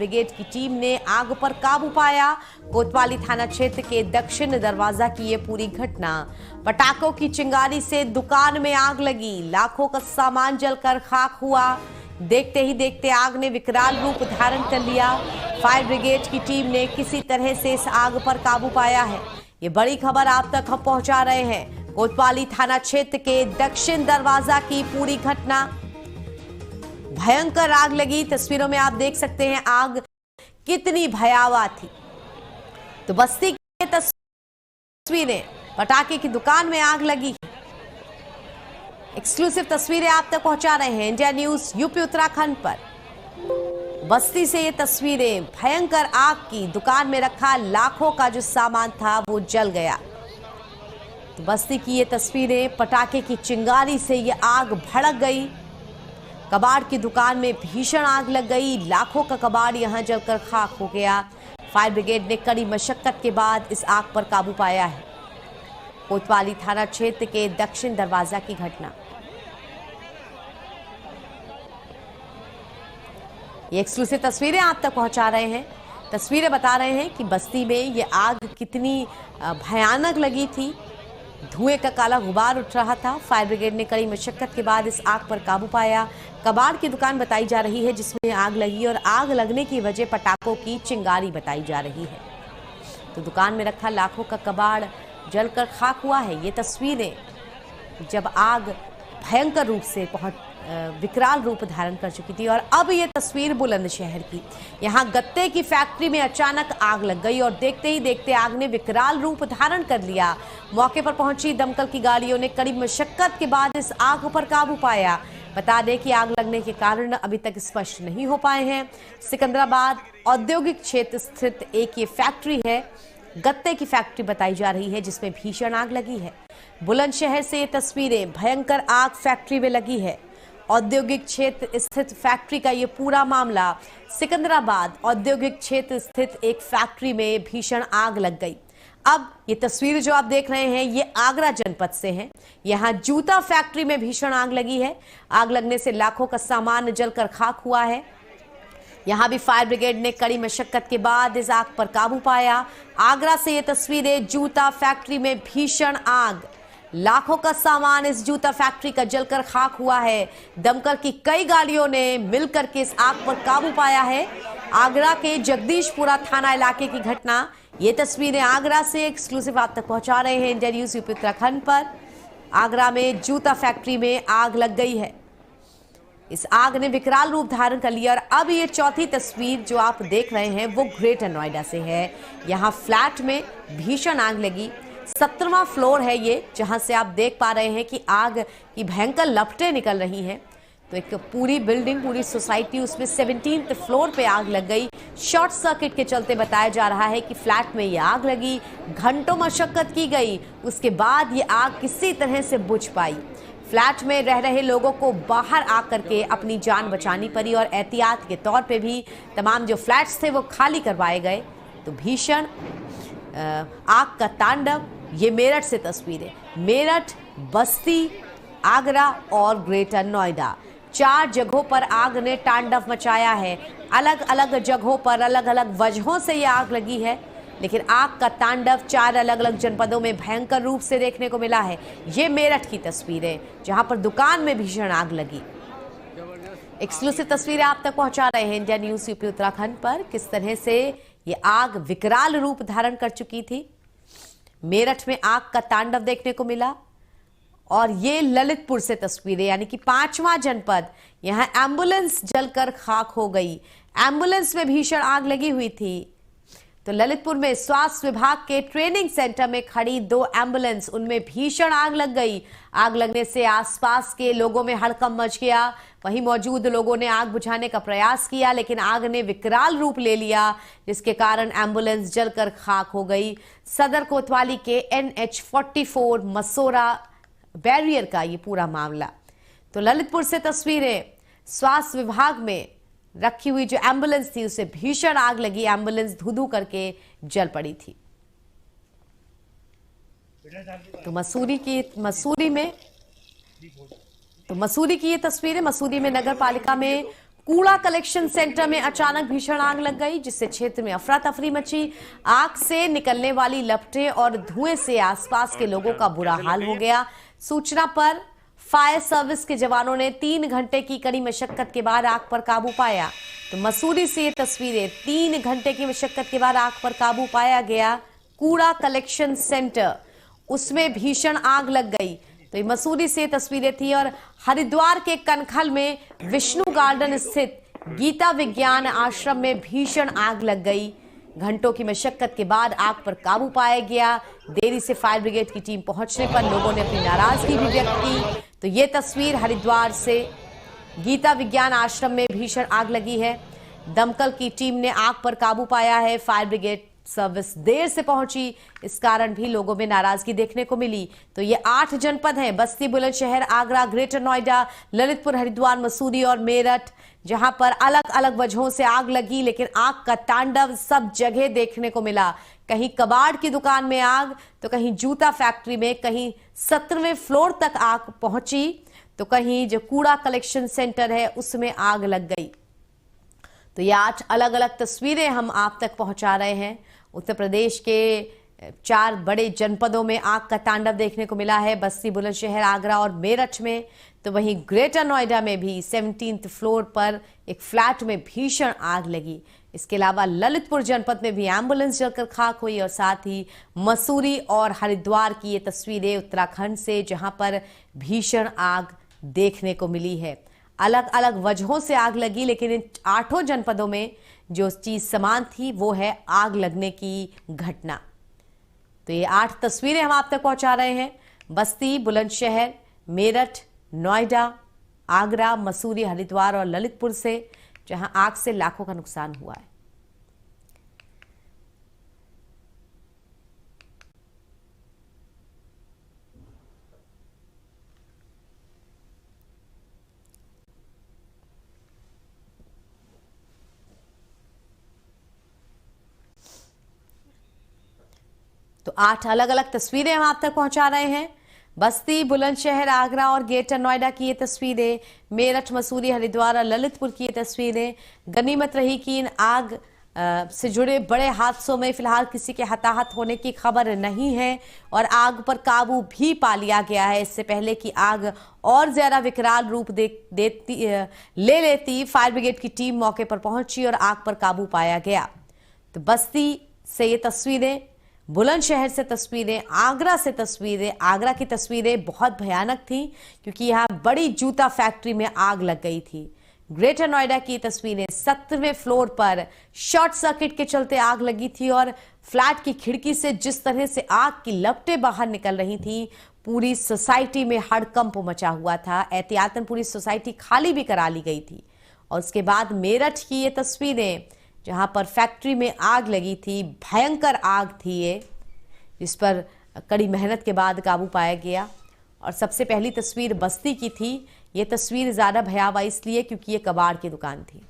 Brigade की team ने आग पर काबू पाया। कोतवाली थाना क्षेत्र के दक्षिण दरवाजा की ये पूरी घटना। पटाखों की चिंगारी से दुकान में आग लगी, लाखों का सामान जलकर खाक हुआ। देखते ही देखते आग ने विकराल रूप धारण कर लिया। फायर ब्रिगेड की टीम ने किसी तरह से इस आग पर काबू पाया है। ये बड़ी खबर आप तक हम पहुंचा रहे हैं। कोतवाली थाना क्षेत्र के दक्षिण दरवाजा की पूरी घटना, भयंकर आग लगी। तस्वीरों में आप देख सकते हैं आग कितनी भयावह थी। तो बस्ती की तस्वीरें, पटाखे की दुकान में आग लगी। एक्सक्लूसिव तस्वीरें आप तक पहुंचा रहे हैं इंडिया न्यूज यूपी उत्तराखंड पर। बस्ती से ये तस्वीरें, भयंकर आग की, दुकान में रखा लाखों का जो सामान था वो जल गया। तो बस्ती की ये तस्वीरें, पटाखे की चिंगारी से ये आग भड़क गई। कबाड़ की दुकान में भीषण आग लग गई, लाखों का कबाड़ यहां जलकर खाक हो गया। फायर ब्रिगेड ने कड़ी मशक्कत के बाद इस आग पर काबू पाया है। कोतवाली थाना क्षेत्र के दक्षिण दरवाजा की घटना। ये एक्सक्लूसिव तस्वीरें आप तक पहुंचा रहे हैं। तस्वीरें बता रहे हैं कि बस्ती में ये आग कितनी भयानक लगी थी। धुएं का काला गुबार उठ रहा था। फायर ब्रिगेड ने कड़ी मशक्कत के बाद इस आग पर काबू पाया। कबाड़ की दुकान बताई जा रही है जिसमें आग लगी, और आग लगने की वजह पटाखों की चिंगारी बताई जा रही है। तो दुकान में रखा लाखों का कबाड़ जलकर खाक हुआ है। ये तस्वीरें जब आग भयंकर रूप से विकराल रूप धारण कर चुकी थी। और अब ये तस्वीर बुलंदशहर की, यहाँ गत्ते की फैक्ट्री में अचानक आग लग गई और देखते ही देखते आग ने विकराल रूप धारण कर लिया। मौके पर पहुंची दमकल की गाड़ियों ने कड़ी मशक्कत के बाद इस आग पर काबू पाया। बता दें कि आग लगने के कारण अभी तक स्पष्ट नहीं हो पाए हैं। सिकंदराबाद औद्योगिक क्षेत्र स्थित एक ये फैक्ट्री है, गत्ते की फैक्ट्री बताई जा रही है जिसमें भीषण आग लगी है। बुलंदशहर से ये तस्वीरें, भयंकर आग फैक्ट्री में लगी है। औद्योगिक क्षेत्र स्थित फैक्ट्री का ये पूरा मामला। सिकंदराबाद औद्योगिक क्षेत्र स्थित एक फैक्ट्री में भीषण आग लग गई। अब ये तस्वीर जो आप देख रहे हैं ये आगरा जनपद से है। यहाँ जूता फैक्ट्री में भीषण आग लगी है। आग लगने से लाखों का सामान जलकर खाक हुआ है। यहाँ भी फायर ब्रिगेड ने कड़ी मशक्कत के बाद इस आग पर काबू पाया। आगरा से ये तस्वीरें, जूता फैक्ट्री में भीषण आग, लाखों का सामान इस जूता फैक्ट्री का जलकर खाक हुआ है। दमकल की कई गाड़ियों ने मिलकर के इस आग पर काबू पाया है। आगरा के जगदीशपुरा थाना इलाके की घटना। ये तस्वीरें आगरा से एक्सक्लूसिव आप तक पहुंचा रहे हैं इंडिया न्यूज यूपी उत्तराखंड पर। आगरा में जूता फैक्ट्री में आग लग गई है। इस आग ने विकराल रूप धारण कर लिया। और अब ये चौथी तस्वीर जो आप देख रहे हैं वो ग्रेटर नोएडा से है। यहाँ फ्लैट में भीषण आग लगी। 17वां फ्लोर है ये, जहां से आप देख पा रहे हैं कि आग की भयंकर लपटें निकल रही हैं। तो एक पूरी बिल्डिंग, पूरी सोसाइटी, उसमें 17th फ्लोर पे आग लग गई। शॉर्ट सर्किट के चलते बताया जा रहा है कि फ्लैट में ये आग लगी। घंटों मशक्कत की गई, उसके बाद ये आग किसी तरह से बुझ पाई। फ्लैट में रह रहे लोगों को बाहर आकर के अपनी जान बचानी पड़ी और एहतियात के तौर पे भी तमाम जो फ्लैट्स थे वो खाली करवाए गए। तो भीषण आग का तांडव। ये मेरठ से तस्वीरें, मेरठ, बस्ती, आगरा और ग्रेटर नोएडा, 4 जगहों पर आग ने तांडव मचाया है। अलग अलग जगहों पर अलग अलग वजहों से ये आग लगी है, लेकिन आग का तांडव 4 अलग अलग जनपदों में भयंकर रूप से देखने को मिला है। ये मेरठ की तस्वीरें जहां पर दुकान में भीषण आग लगी। एक्सक्लूसिव तस्वीरें आप तक पहुंचा रहे हैं इंडिया न्यूज यूपी उत्तराखंड पर। किस तरह से ये आग विकराल रूप धारण कर चुकी थी। मेरठ में आग का तांडव देखने को मिला। और ये ललितपुर से तस्वीरें, यानी कि 5वां जनपद, यहां एम्बुलेंस जलकर खाक हो गई। एम्बुलेंस में भीषण आग लगी हुई थी। तो ललितपुर में स्वास्थ्य विभाग के ट्रेनिंग सेंटर में खड़ी 2 एम्बुलेंस, उनमें भीषण आग लग गई। आग लगने से आसपास के लोगों में हड़कंप मच गया। वहीं मौजूद लोगों ने आग बुझाने का प्रयास किया, लेकिन आग ने विकराल रूप ले लिया, जिसके कारण एम्बुलेंस जलकर खाक हो गई। सदर कोतवाली के NH 44 मसोरा बैरियर का ये पूरा मामला। तो ललितपुर से तस्वीरें, स्वास्थ्य विभाग में रखी हुई जो एम्बुलेंस थी उसे भीषण आग लगी। एम्बुलेंस धू-धू करके जल पड़ी थी। तो मसूरी की ये तस्वीरें, मसूरी में नगर पालिका में कूड़ा कलेक्शन सेंटर में अचानक भीषण आग लग गई, जिससे क्षेत्र में अफरा तफरी मची। आग से निकलने वाली लपटें और धुएं से आसपास के लोगों का बुरा हाल हो गया। सूचना पर फायर सर्विस के जवानों ने 3 घंटे की कड़ी मशक्कत के बाद आग पर काबू पाया। तो मसूरी से ये तस्वीरें, 3 घंटे की मशक्कत के बाद आग पर काबू पाया गया। कूड़ा कलेक्शन सेंटर, उसमें भीषण आग लग गई। तो ये मसूरी से तस्वीरें थी। और हरिद्वार के कनखल में विष्णु गार्डन स्थित गीता विज्ञान आश्रम में भीषण आग लग गई। घंटों की मशक्कत के बाद आग पर काबू पाया गया। देरी से फायर ब्रिगेड की टीम पहुंचने पर लोगों ने अपनी नाराजगी भी व्यक्त की। तो ये तस्वीर हरिद्वार से गीता विज्ञान आश्रम में भीषण आग लगी है। दमकल की टीम ने आग पर काबू पाया है। फायर ब्रिगेड सर्विस देर से पहुंची, इस कारण भी लोगों में नाराजगी देखने को मिली। तो ये 8 जनपद हैं, बस्ती, बुलंदशहर, आगरा, ग्रेटर नोएडा, ललितपुर, हरिद्वार, मसूरी और मेरठ, जहां पर अलग अलग वजहों से आग लगी। लेकिन आग का तांडव सब जगह देखने को मिला। कहीं कबाड़ की दुकान में आग, तो कहीं जूता फैक्ट्री में, कहीं 17वें फ्लोर तक आग पहुंची, तो कहीं जो कूड़ा कलेक्शन सेंटर है उसमें आग लग गई। तो ये 8 अलग अलग तस्वीरें हम आप तक पहुंचा रहे हैं। उत्तर प्रदेश के 4 बड़े जनपदों में आग का तांडव देखने को मिला है, बस्ती, बुलंदशहर, आगरा और मेरठ में। तो वहीं ग्रेटर नोएडा में भी 17th फ्लोर पर एक फ्लैट में भीषण आग लगी। इसके अलावा ललितपुर जनपद में भी एम्बुलेंस जलकर खाक हुई। और साथ ही मसूरी और हरिद्वार की ये तस्वीरें उत्तराखंड से, जहां पर भीषण आग देखने को मिली है। अलग अलग वजहों से आग लगी, लेकिन इन 8 जनपदों में जो चीज समान थी वो है आग लगने की घटना। तो ये 8 तस्वीरें हम आप तक पहुंचा रहे हैं। बस्ती, बुलंदशहर, मेरठ, नोएडा, आगरा, मसूरी, हरिद्वार और ललितपुर से, जहां आग से लाखों का नुकसान हुआ है। तो 8 अलग अलग तस्वीरें हम आप तक पहुंचा रहे हैं। बस्ती, बुलंदशहर, आगरा और ग्रेटर नोएडा की ये तस्वीरें, मेरठ, मसूरी, हरिद्वार और ललितपुर की ये तस्वीरें। गनीमत रही कि इन आग से जुड़े बड़े हादसों में फिलहाल किसी के हताहत होने की खबर नहीं है और आग पर काबू भी पा लिया गया है। इससे पहले कि आग और ज्यादा विकराल रूप ले लेती, फायर ब्रिगेड की टीम मौके पर पहुंची और आग पर काबू पाया गया। तो बस्ती से ये तस्वीरें, बुलंदशहर से तस्वीरें, आगरा से तस्वीरें। आगरा की तस्वीरें बहुत भयानक थी क्योंकि यहाँ बड़ी जूता फैक्ट्री में आग लग गई थी। ग्रेटर नोएडा की तस्वीरें, 17वें फ्लोर पर शॉर्ट सर्किट के चलते आग लगी थी और फ्लैट की खिड़की से जिस तरह से आग की लपटें बाहर निकल रही थी, पूरी सोसाइटी में हड़कंप मचा हुआ था। एहतियातन पूरी सोसाइटी खाली भी करा ली गई थी। और उसके बाद मेरठ की ये तस्वीरें, जहां पर फैक्ट्री में आग लगी थी, भयंकर आग थी ये, जिस पर कड़ी मेहनत के बाद काबू पाया गया। और सबसे पहली तस्वीर बस्ती की थी। ये तस्वीर ज्यादा भयावह इसलिए क्योंकि ये कबाड़ की दुकान थी।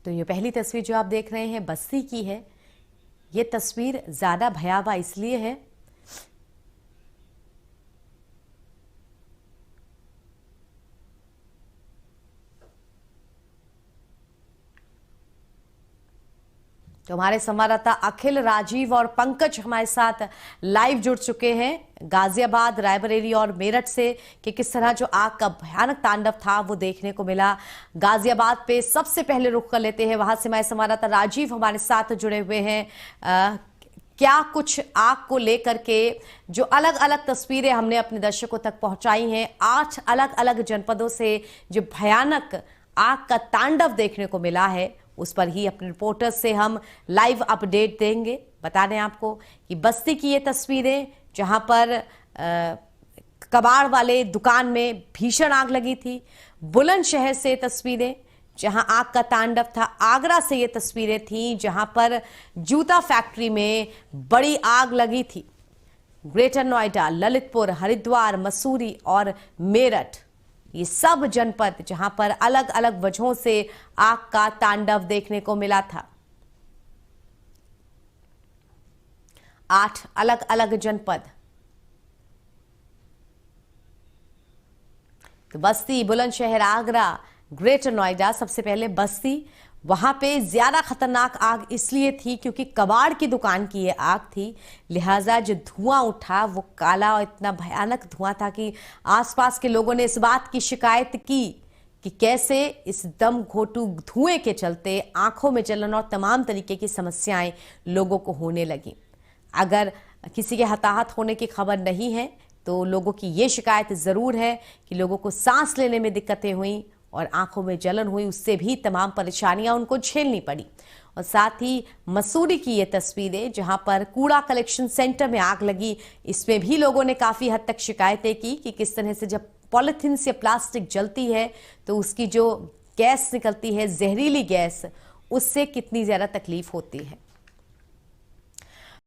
तो ये पहली तस्वीर जो आप देख रहे हैं बस्ती की है। ये तस्वीर ज्यादा भयावह इसलिए है तो हमारे संवाददाता अखिल, राजीव और पंकज हमारे साथ लाइव जुड़ चुके हैं गाजियाबाद, रायबरेली और मेरठ से, कि किस तरह जो आग का भयानक तांडव था वो देखने को मिला। गाजियाबाद पे सबसे पहले रुख कर लेते हैं, वहां से हमारे संवाददाता राजीव हमारे साथ जुड़े हुए हैं। क्या कुछ आग को लेकर के जो अलग अलग तस्वीरें हमने अपने दर्शकों तक पहुंचाई हैं, 8 अलग अलग जनपदों से जो भयानक आग का तांडव देखने को मिला है, उस पर ही अपने रिपोर्टर से हम लाइव अपडेट देंगे। बता दें आपको कि बस्ती की ये तस्वीरें, जहां पर कबाड़ वाले दुकान में भीषण आग लगी थी। बुलंदशहर से तस्वीरें, जहां आग का तांडव था। आगरा से ये तस्वीरें थी, जहां पर जूता फैक्ट्री में बड़ी आग लगी थी। ग्रेटर नोएडा, ललितपुर, हरिद्वार, मसूरी और मेरठ, ये सब जनपद जहां पर अलग अलग वजहों से आग का तांडव देखने को मिला था। 8 अलग अलग जनपद, तो बस्ती, बुलंदशहर, आगरा, ग्रेटर नोएडा। सबसे पहले बस्ती, वहां पे ज्यादा खतरनाक आग इसलिए थी क्योंकि कबाड़ की दुकान की ये आग थी, लिहाजा जो धुआं उठा वो काला और इतना भयानक धुआं था कि आसपास के लोगों ने इस बात की शिकायत की कि कैसे इस दम घोटू धुएं के चलते आंखों में जलन और तमाम तरीके की समस्याएं लोगों को होने लगी। अगर किसी के हताहत होने की खबर नहीं है तो लोगों की ये शिकायत जरूर है कि लोगों को सांस लेने में दिक्कतें हुई और आंखों में जलन हुई, उससे भी तमाम परेशानियां उनको झेलनी पड़ी। और साथ ही मसूरी की ये तस्वीरें जहां पर कूड़ा कलेक्शन सेंटर में आग लगी, इसमें भी लोगों ने काफी हद तक शिकायतें की कि किस तरह से जब पॉलिथीन से प्लास्टिक जलती है तो उसकी जो गैस निकलती है, जहरीली गैस, उससे कितनी ज्यादा तकलीफ होती है।